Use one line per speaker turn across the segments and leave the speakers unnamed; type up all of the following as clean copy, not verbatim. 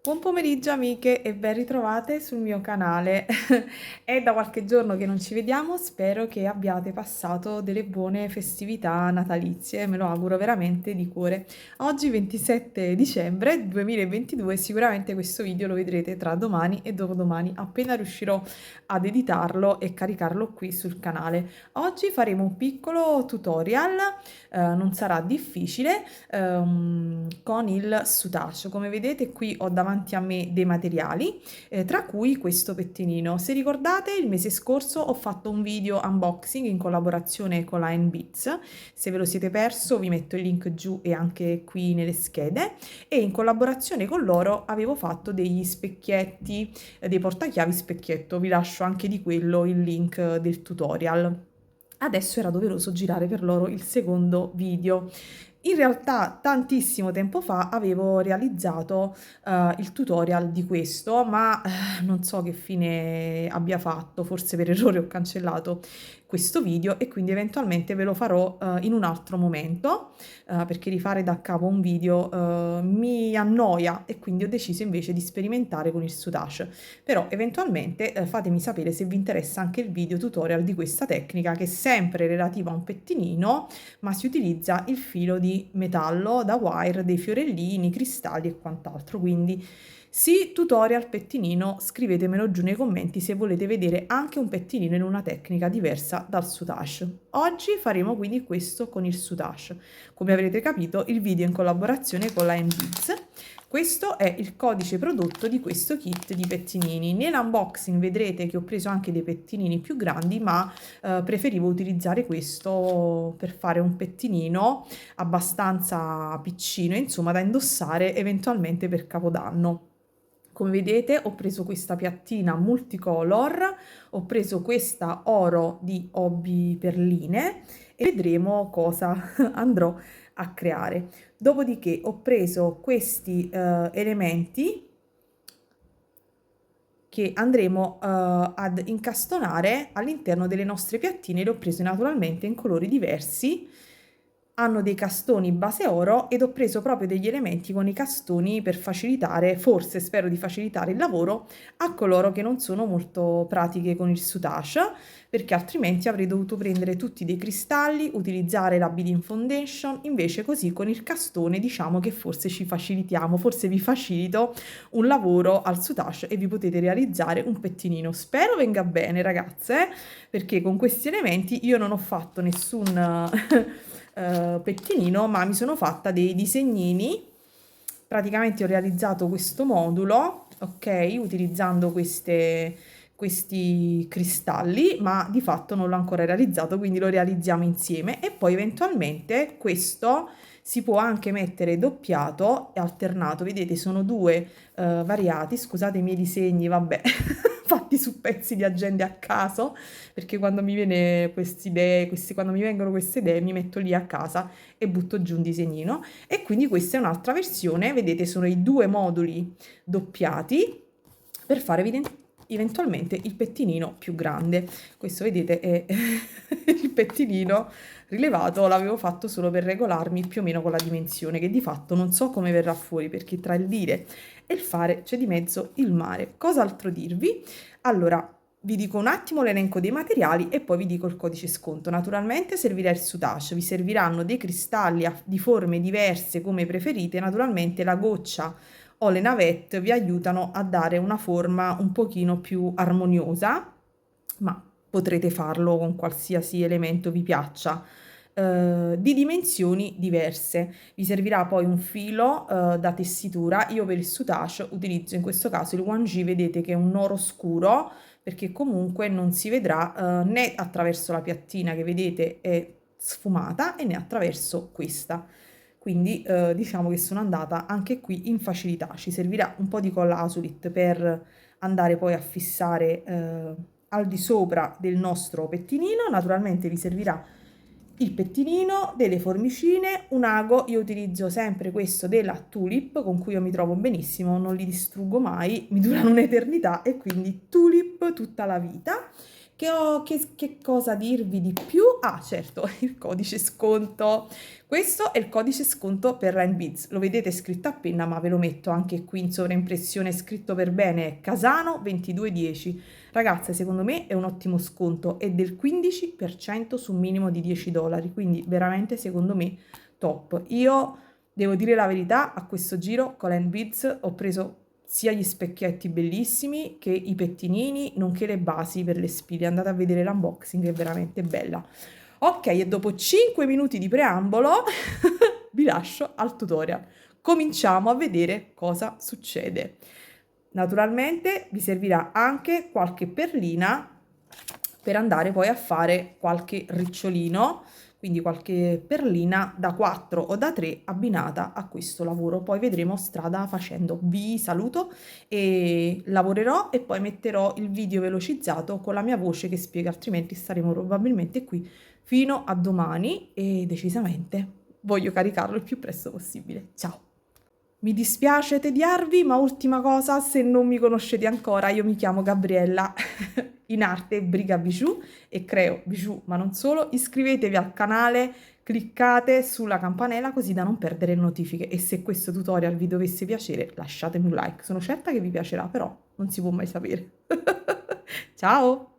Buon pomeriggio amiche e ben ritrovate sul mio canale. È da qualche giorno che non ci vediamo, spero che abbiate passato delle buone festività natalizie, me lo auguro veramente di cuore. Oggi 27 dicembre 2022, sicuramente questo video lo vedrete tra domani e dopodomani, appena riuscirò ad editarlo e caricarlo qui sul canale. Oggi faremo un piccolo tutorial, non sarà difficile, con il soutache. Come vedete qui ho davanti a me dei materiali, tra cui questo pettinino. Se ricordate, il mese scorso ho fatto un video unboxing in collaborazione con Line Beats. Se ve lo siete perso vi metto il link giù e anche qui nelle schede, e in collaborazione con loro avevo fatto degli specchietti, dei portachiavi specchietto. Vi lascio anche di quello il link del tutorial. Adesso era doveroso girare per loro il secondo video. In realtà tantissimo tempo fa avevo realizzato il tutorial di questo, ma non so che fine abbia fatto, forse per errore ho cancellato questo video e quindi eventualmente ve lo farò in un altro momento, perché rifare da capo un video mi annoia e quindi ho deciso invece di sperimentare con il soutache. Però eventualmente fatemi sapere se vi interessa anche il video tutorial di questa tecnica, che è sempre relativa a un pettinino, ma si utilizza il filo di metallo da wire, dei fiorellini, cristalli e quant'altro. Quindi sì, tutorial pettinino, scrivetemelo giù nei commenti se volete vedere anche un pettinino in una tecnica diversa dal soutache. Oggi faremo quindi questo con il soutache. Come avrete capito, il video è in collaborazione con la MBeats. Questo è il codice prodotto di questo kit di pettinini. Nell'unboxing vedrete che ho preso anche dei pettinini più grandi, ma preferivo utilizzare questo per fare un pettinino abbastanza piccino, insomma, da indossare eventualmente per Capodanno. Come vedete ho preso questa piattina multicolor, ho preso questa oro di Hobby Perline e vedremo cosa andrò a creare. Dopodiché ho preso questi elementi che andremo ad incastonare all'interno delle nostre piattine. Le ho prese naturalmente in colori diversi, hanno dei castoni base oro ed ho preso proprio degli elementi con i castoni per facilitare, forse spero di facilitare il lavoro a coloro che non sono molto pratiche con il soutache, perché altrimenti avrei dovuto prendere tutti dei cristalli, utilizzare la Beading Foundation. Invece così con il castone diciamo che forse ci facilitiamo, forse vi facilito un lavoro al soutache e vi potete realizzare un pettinino. Spero venga bene ragazze, perché con questi elementi io non ho fatto nessun pettinino, ma mi sono fatta dei disegnini. Praticamente ho realizzato questo modulo, ok, utilizzando questi cristalli, ma di fatto non l'ho ancora realizzato, quindi lo realizziamo insieme. E poi eventualmente questo si può anche mettere doppiato e alternato. Vedete, sono due variati. Scusate i miei disegni, vabbè, fatti su pezzi di agende a caso, perché quando mi viene queste idee, quando mi vengono queste idee, mi metto lì a casa e butto giù un disegnino. E quindi questa è un'altra versione. Vedete, sono i due moduli doppiati per fare eventualmente il pettinino più grande. Questo vedete è il pettinino rilevato, l'avevo fatto solo per regolarmi più o meno con la dimensione, che di fatto non so come verrà fuori, perché tra il dire e il fare c'è di mezzo il mare. Cos'altro dirvi? Allora, vi dico un attimo l'elenco dei materiali e poi vi dico il codice sconto. Naturalmente servirà il soutache, vi serviranno dei cristalli di forme diverse come preferite. Naturalmente la goccia o le navette vi aiutano a dare una forma un pochino più armoniosa, ma potrete farlo con qualsiasi elemento vi piaccia, di dimensioni diverse. Vi servirà poi un filo da tessitura. Io per il soutache utilizzo in questo caso il 1G, vedete che è un oro scuro, perché comunque non si vedrà né attraverso la piattina che vedete è sfumata e né attraverso questa. Quindi diciamo che sono andata anche qui in facilità. Ci servirà un po' di colla Azulit per andare poi a fissare al di sopra del nostro pettinino. Naturalmente vi servirà il pettinino, delle formicine, un ago. Io utilizzo sempre questo della Tulip, con cui io mi trovo benissimo, non li distruggo mai, mi durano un'eternità e quindi Tulip tutta la vita, Che cosa dirvi di più? Ah, certo, il codice sconto. Questo è il codice sconto per Rainbiz. Lo vedete scritto a penna, ma ve lo metto anche qui in sovraimpressione, scritto per bene, è Casano 2210. Ragazze, secondo me è un ottimo sconto, è del 15% su un minimo di $10, quindi veramente secondo me top. Io devo dire la verità, a questo giro con Rainbiz ho preso sia gli specchietti bellissimi che i pettinini, nonché le basi per le spille. Andate a vedere l'unboxing, è veramente bella. Ok, e dopo 5 minuti di preambolo vi lascio al tutorial. Cominciamo a vedere cosa succede. Naturalmente vi servirà anche qualche perlina per andare poi a fare qualche ricciolino, quindi qualche perlina da 4 o da 3 abbinata a questo lavoro. Poi vedremo strada facendo. Vi saluto e lavorerò e poi metterò il video velocizzato con la mia voce che spiega, altrimenti staremo probabilmente qui fino a domani e decisamente voglio caricarlo il più presto possibile. Ciao! Mi dispiace tediarvi, ma ultima cosa, se non mi conoscete ancora, io mi chiamo Gabriella, in arte Briga Bijou e creo bijou, ma non solo. Iscrivetevi al canale, cliccate sulla campanella così da non perdere le notifiche e se questo tutorial vi dovesse piacere lasciatemi un like. Sono certa che vi piacerà, però non si può mai sapere. Ciao!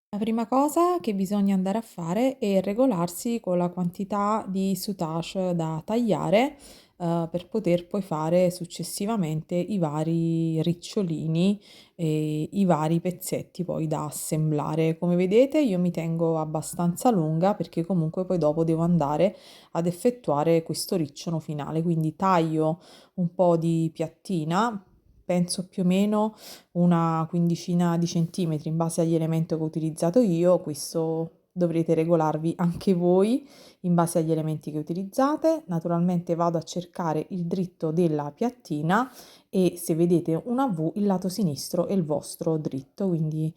La prima cosa che bisogna andare a fare è regolarsi con la quantità di soutache da tagliare per poter poi fare successivamente i vari ricciolini e i vari pezzetti poi da assemblare. Come vedete io mi tengo abbastanza lunga perché comunque poi dopo devo andare ad effettuare questo ricciolo finale, quindi taglio un po' di piattina, penso più o meno una quindicina di centimetri in base agli elementi che ho utilizzato io. Questo dovrete regolarvi anche voi in base agli elementi che utilizzate. Naturalmente vado a cercare il dritto della piattina e se vedete una V il lato sinistro è il vostro dritto, quindi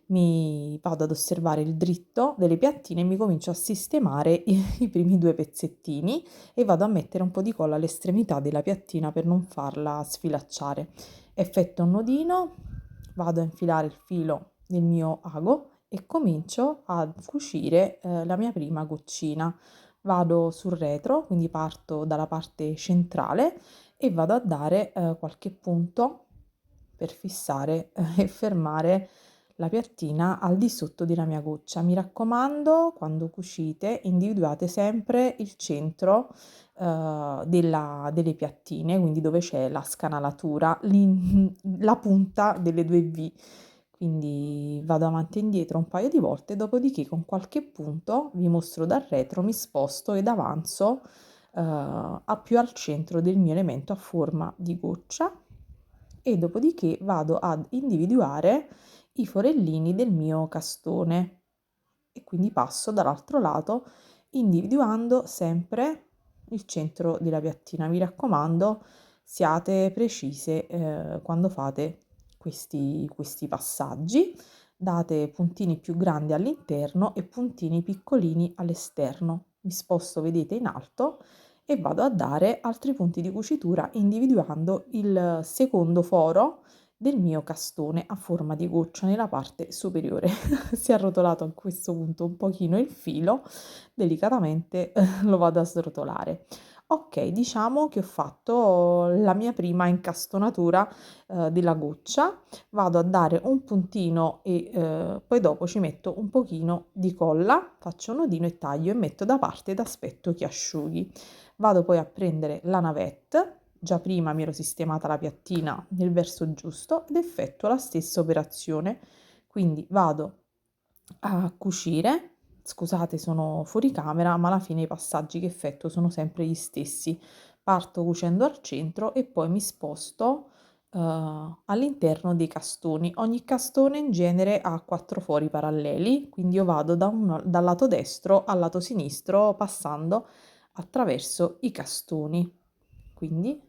mi vado ad osservare il dritto delle piattine e mi comincio a sistemare i primi due pezzettini e vado a mettere un po' di colla all'estremità della piattina per non farla sfilacciare. Effetto un nodino, vado a infilare il filo nel mio ago e comincio a cucire la mia prima goccina. Vado sul retro, quindi parto dalla parte centrale e vado a dare qualche punto per fissare e fermare la piattina al di sotto della mia goccia. Mi raccomando, quando cucite, individuate sempre il centro delle piattine, quindi dove c'è la scanalatura, la punta delle due V. Quindi vado avanti e indietro un paio di volte, dopodiché con qualche punto, vi mostro dal retro, mi sposto ed avanzo a più al centro del mio elemento a forma di goccia e dopodiché vado ad individuare i forellini del mio castone e quindi passo dall'altro lato individuando sempre il centro della piattina. Mi raccomando, siate precise quando fate questi passaggi, date puntini più grandi all'interno e puntini piccolini all'esterno. Mi sposto, vedete, in alto e vado a dare altri punti di cucitura individuando il secondo foro del mio castone a forma di goccia nella parte superiore. Si è arrotolato a questo punto un pochino il filo, delicatamente lo vado a srotolare. Ok, diciamo che ho fatto la mia prima incastonatura della goccia, vado a dare un puntino e poi dopo ci metto un pochino di colla, faccio un nodino e taglio e metto da parte ed aspetto che asciughi. Vado poi a prendere la navette, già prima mi ero sistemata la piattina nel verso giusto ed effettuo la stessa operazione, quindi vado a cucire. Scusate, sono fuori camera, ma alla fine i passaggi che effettuo sono sempre gli stessi. Parto cucendo al centro e poi mi sposto all'interno dei castoni. Ogni castone in genere ha 4 fori paralleli, quindi io vado dal lato destro al lato sinistro passando attraverso i castoni. Quindi,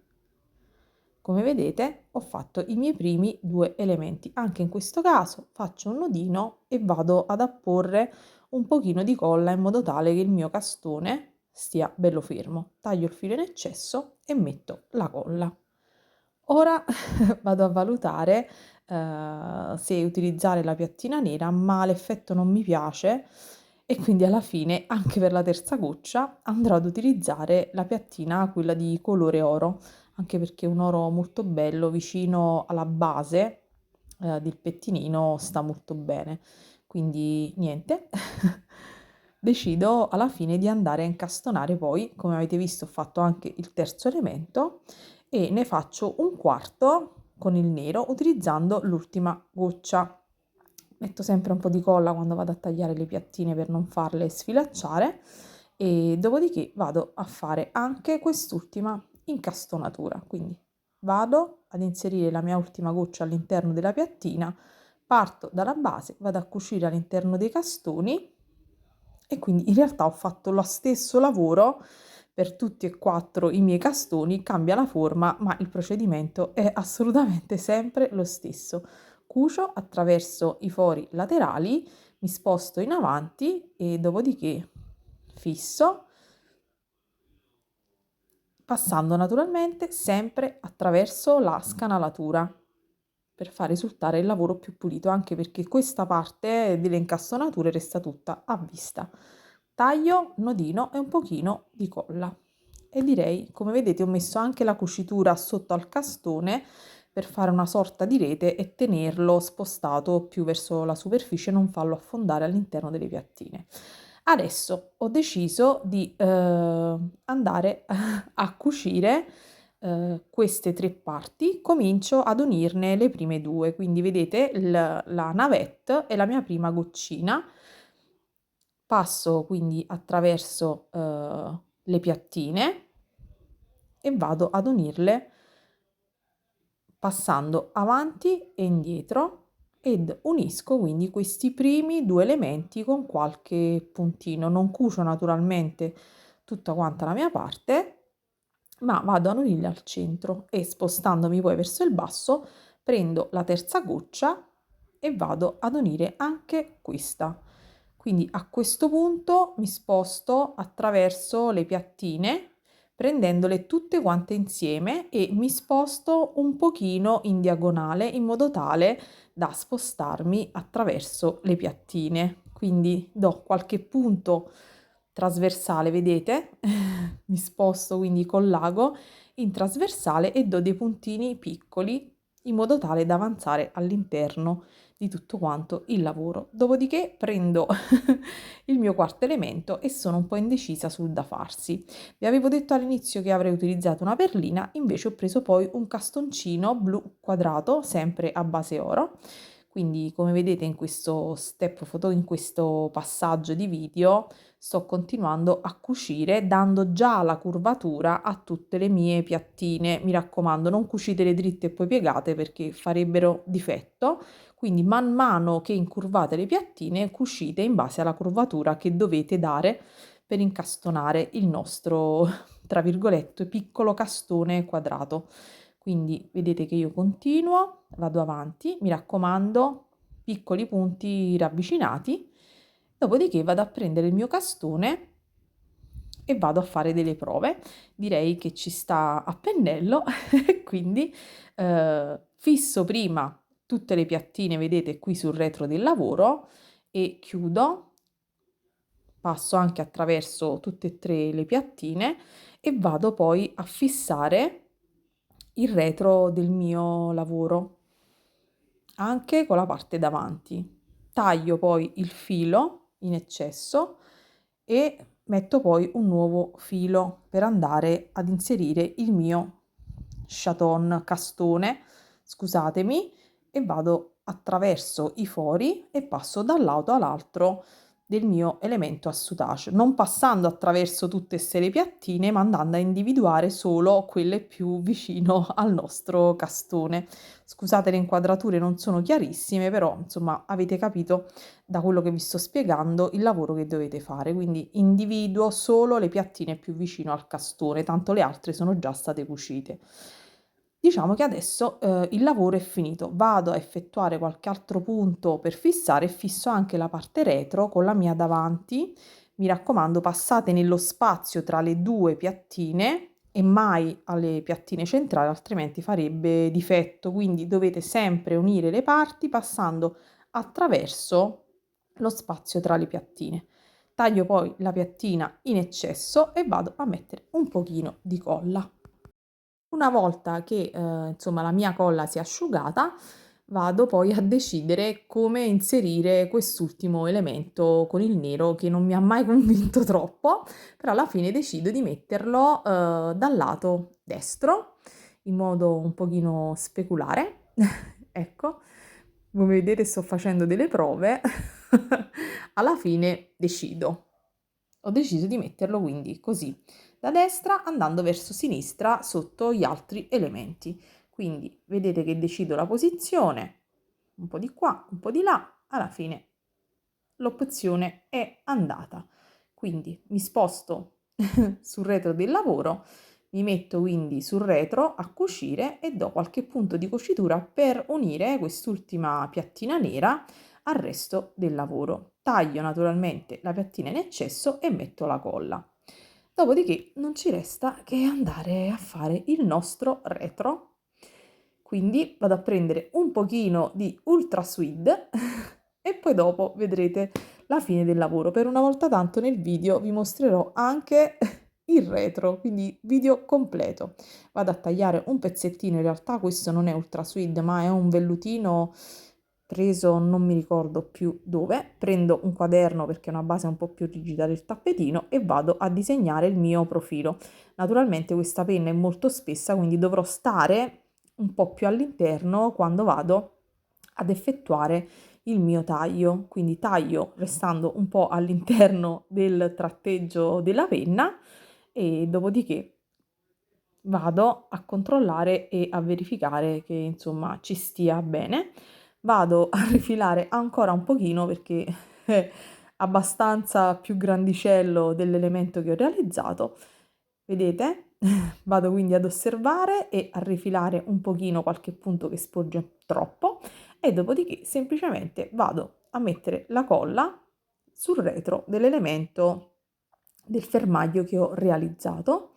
come vedete, ho fatto i miei primi due elementi. Anche in questo caso faccio un nodino e vado ad apporre un pochino di colla in modo tale che il mio castone stia bello fermo. Taglio il filo in eccesso e metto la colla. Ora vado a valutare, se utilizzare la piattina nera, ma l'effetto non mi piace e quindi alla fine, anche per la terza goccia, andrò ad utilizzare la piattina, quella di colore oro, anche perché è un oro molto bello vicino alla base, del pettinino, sta molto bene. Quindi niente, decido alla fine di andare a incastonare poi, come avete visto ho fatto anche il terzo elemento e ne faccio un quarto con il nero utilizzando l'ultima goccia. Metto sempre un po' di colla quando vado a tagliare le piattine per non farle sfilacciare e dopodiché vado a fare anche quest'ultima incastonatura. Quindi vado ad inserire la mia ultima goccia all'interno della piattina, parto dalla base, vado a cucire all'interno dei castoni e quindi in realtà ho fatto lo stesso lavoro per tutti e quattro i miei castoni, cambia la forma, ma il procedimento è assolutamente sempre lo stesso. Cucio attraverso i fori laterali, mi sposto in avanti e dopodiché fisso, passando naturalmente sempre attraverso la scanalatura per far risultare il lavoro più pulito, anche perché questa parte delle incastonature resta tutta a vista. Taglio, nodino e un pochino di colla. E direi, come vedete, ho messo anche la cucitura sotto al castone per fare una sorta di rete e tenerlo spostato più verso la superficie, non farlo affondare all'interno delle piattine. Adesso ho deciso di andare a cucire queste tre parti, comincio ad unirne le prime due, quindi vedete la navette è la mia prima goccina, passo quindi attraverso le piattine e vado ad unirle passando avanti e indietro ed unisco quindi questi primi due elementi con qualche puntino. Non cucio naturalmente tutta quanta la mia parte, ma vado a unirli al centro e spostandomi poi verso il basso prendo la terza goccia e vado ad unire anche questa. Quindi a questo punto mi sposto attraverso le piattine prendendole tutte quante insieme e mi sposto un pochino in diagonale in modo tale da spostarmi attraverso le piattine. Quindi do qualche punto trasversale, vedete? Mi sposto quindi col lago in trasversale e do dei puntini piccoli in modo tale da avanzare all'interno di tutto quanto il lavoro. Dopodiché prendo il mio quarto elemento e sono un po' indecisa sul da farsi. Vi avevo detto all'inizio che avrei utilizzato una perlina, invece ho preso poi un castoncino blu quadrato, sempre a base oro. Quindi come vedete in questo step photo, in questo passaggio di video, sto continuando a cucire dando già la curvatura a tutte le mie piattine. Mi raccomando, non cucitele dritte e poi piegate perché farebbero difetto. Quindi man mano che incurvate le piattine, cucite in base alla curvatura che dovete dare per incastonare il nostro, tra virgolette, piccolo castone quadrato. Quindi vedete che io continuo, vado avanti, mi raccomando, piccoli punti ravvicinati, dopodiché vado a prendere il mio castone e vado a fare delle prove. Direi che ci sta a pennello, quindi fisso prima tutte le piattine, vedete qui sul retro del lavoro e chiudo, passo anche attraverso tutte e tre le piattine e vado poi a fissare il retro del mio lavoro anche con la parte davanti. Taglio poi il filo in eccesso e metto poi un nuovo filo per andare ad inserire il mio chaton castone, scusatemi, e vado attraverso i fori e passo da un lato all'altro del mio elemento a soutache, non passando attraverso tutte e sei le piattine, ma andando a individuare solo quelle più vicino al nostro castone. Scusate, le inquadrature non sono chiarissime, però insomma avete capito da quello che vi sto spiegando il lavoro che dovete fare. Quindi individuo solo le piattine più vicino al castone, tanto le altre sono già state cucite. Diciamo che adesso il lavoro è finito, vado a effettuare qualche altro punto per fissare e fisso anche la parte retro con la mia davanti. Mi raccomando, passate nello spazio tra le due piattine e mai alle piattine centrali, altrimenti farebbe difetto. Quindi dovete sempre unire le parti passando attraverso lo spazio tra le piattine. Taglio poi la piattina in eccesso e vado a mettere un pochino di colla. Una volta che insomma la mia colla si è asciugata, vado poi a decidere come inserire quest'ultimo elemento con il nero che non mi ha mai convinto troppo, però alla fine decido di metterlo dal lato destro in modo un pochino speculare. Ecco, come vedete sto facendo delle prove. Alla fine decido. Ho deciso di metterlo quindi così, da destra andando verso sinistra sotto gli altri elementi. Quindi vedete che decido la posizione, un po' di qua, un po' di là, alla fine l'opzione è andata. Quindi mi sposto sul retro del lavoro, mi metto quindi sul retro a cucire e do qualche punto di cucitura per unire quest'ultima piattina nera al resto del lavoro. Taglio naturalmente la piattina in eccesso e metto la colla. Dopodiché non ci resta che andare a fare il nostro retro. Quindi vado a prendere un pochino di Ultra Suede e poi dopo vedrete la fine del lavoro. Per una volta tanto nel video vi mostrerò anche il retro, quindi video completo. Vado a tagliare un pezzettino, in realtà questo non è Ultra Suede ma è un vellutino preso non mi ricordo più dove. Prendo un quaderno perché è una base un po' più rigida del tappetino e vado a disegnare il mio profilo. Naturalmente questa penna è molto spessa, quindi dovrò stare un po' più all'interno quando vado ad effettuare il mio taglio. Quindi taglio restando un po' all'interno del tratteggio della penna e dopodiché vado a controllare e a verificare che insomma ci stia bene. Vado a rifilare ancora un pochino perché è abbastanza più grandicello dell'elemento che ho realizzato. Vedete? Vado quindi ad osservare e a rifilare un pochino qualche punto che sporge troppo e dopodiché semplicemente vado a mettere la colla sul retro dell'elemento del fermaglio che ho realizzato.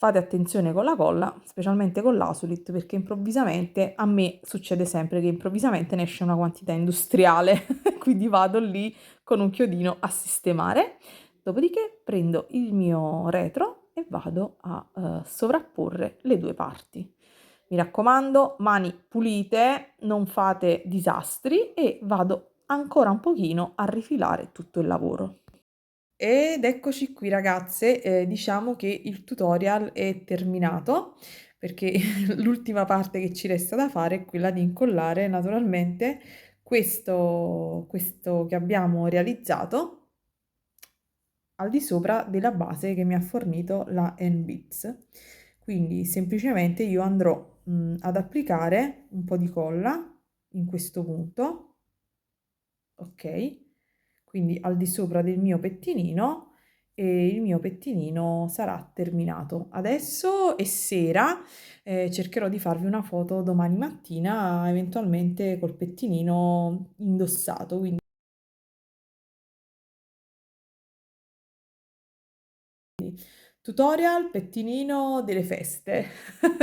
Fate attenzione con la colla, specialmente con l'Asulit, perché improvvisamente a me succede sempre che improvvisamente ne esce una quantità industriale, quindi vado lì con un chiodino a sistemare. Dopodiché prendo il mio retro e vado a sovrapporre le due parti. Mi raccomando, mani pulite, non fate disastri e vado ancora un pochino a rifilare tutto il lavoro. Ed eccoci qui ragazze, diciamo che il tutorial è terminato perché l'ultima parte che ci resta da fare è quella di incollare naturalmente questo che abbiamo realizzato al di sopra della base che mi ha fornito la NBits. Quindi semplicemente io andrò ad applicare un po' di colla in questo punto, ok? Quindi al di sopra del mio pettinino e il mio pettinino sarà terminato. Adesso è sera, cercherò di farvi una foto domani mattina, eventualmente col pettinino indossato, quindi tutorial pettinino delle feste.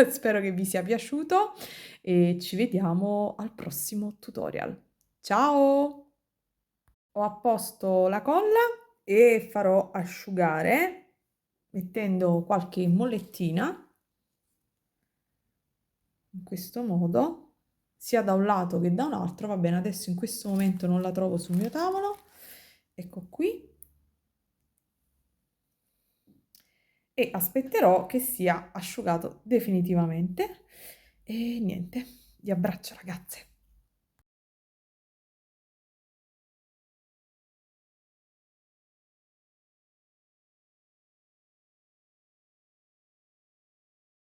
Spero che vi sia piaciuto e ci vediamo al prossimo tutorial. Ciao! Ho a posto la colla e farò asciugare mettendo qualche mollettina in questo modo sia da un lato che da un altro. Va bene, adesso in questo momento non la trovo sul mio tavolo, ecco qui, e aspetterò che sia asciugato definitivamente e niente, vi abbraccio ragazze.